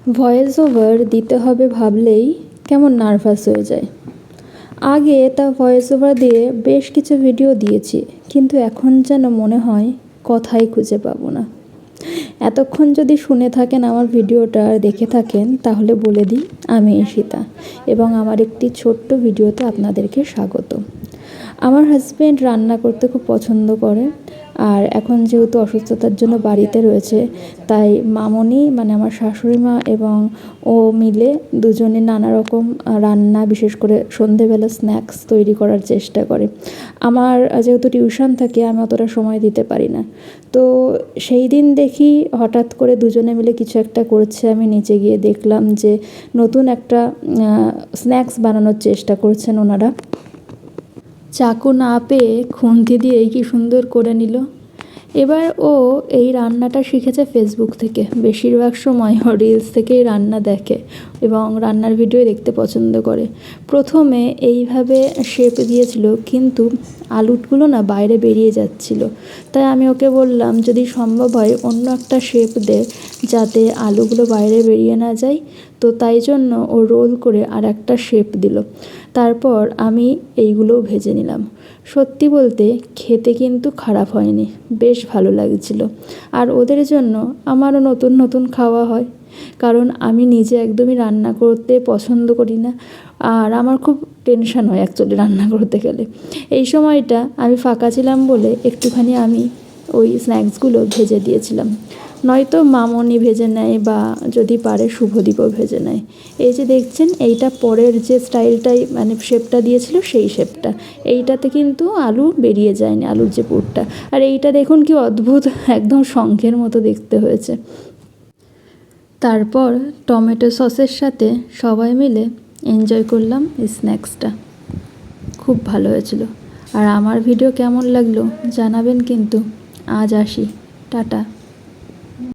Voice over দিতে হবে ভাবলেই কেমন নার্ভাস হয়ে যায়। আগে তা ভয়েস ওভার দিয়ে বেশ কিছু ভিডিও দিয়েছি, কিন্তু এখন যেন মনে হয় কথাই খুঁজে পাবো না। এতক্ষণ যদি শুনে থাকেন আমার ভিডিওটা আর দেখে থাকেন, তাহলে বলে দিই আমি ঈশিতা এবং আমার একটি ছোট্ট ভিডিওতে আপনাদেরকে স্বাগত। আমার হাজব্যান্ড রান্না করতে খুব পছন্দ করে, আর এখন যেহেতু অসুস্থতার জন্য বাড়িতে রয়েছে, তাই মামনি মানে আমার শাশুড়ি মা এবং ও মিলে দুজনে নানা রকম রান্না, বিশেষ করে সন্ধেবেলা স্ন্যাক্স তৈরি করার চেষ্টা করে। আমার যেহেতু টিউশন থাকে, আমি অতটা সময় দিতে পারি না। তো সেই দিন দেখি হঠাৎ করে দুজনে মিলে কিছু একটা করছে। আমি নিচে গিয়ে দেখলাম যে নতুন একটা স্ন্যাক্স বানানোর চেষ্টা করছেন ওনারা। চাকু না পেয়ে খুন্তি দিয়েই কি সুন্দর করে নিল। এবার ও এই রান্নাটা শিখেছে ফেসবুক থেকে। বেশিরভাগ সময় ও রিলস থেকেই রান্না দেখে এবং রান্নার ভিডিও দেখতে পছন্দ করে। প্রথমে এইভাবে শেপ দিয়েছিল, কিন্তু আলুগুলো না বাইরে বেরিয়ে যাচ্ছিল। তাই আমি ওকে বললাম যদি সম্ভব হয় অন্য একটা শেপ দে, যাতে আলুগুলো বাইরে বেরিয়ে না যায়। তো তাই জন্য ও রোল করে আর একটা শেপ দিল। তারপর আমি এইগুলোও ভেজে নিলাম। সত্যি বলতে খেতে কিন্তু খারাপ হয়নি, বেশ ভালো লাগছিল। আর ওদের জন্য আমারও নতুন নতুন খাওয়া হয়, কারণ আমি নিজে একদমই রান্না করতে পছন্দ করি না। আর আমার খুব টেনশন হয় অ্যাকচুয়ালি রান্না করতে গেলে। এই সময়টা আমি ফাঁকা ছিলাম বলে একটুখানি আমি ওই স্ন্যাক্সগুলো ভেজে দিয়েছিলাম। নয়তো মামনি ভেজে নেয়, বা যদি পারে শুভদীপও ভেজে নেয়। এই যে দেখছেন, এইটা পরের যে স্টাইলটাই মানে শেপটা দিয়েছিল সেই শেপটা। এইটাতে কিন্তু আলু বেরিয়ে যায়নি, আলুর যে পুরটা। আর এইটা দেখুন কি অদ্ভুত, একদম শঙ্খের মতো দেখতে হয়েছে। তারপর টমেটো সসের সাথে সবাই মিলে এনজয় করলাম এই স্ন্যাক্সটা। খুব ভালো হয়েছিল। আর আমার ভিডিও কেমন লাগলো জানাবেন কিন্তু। আজ আসি, টাটা।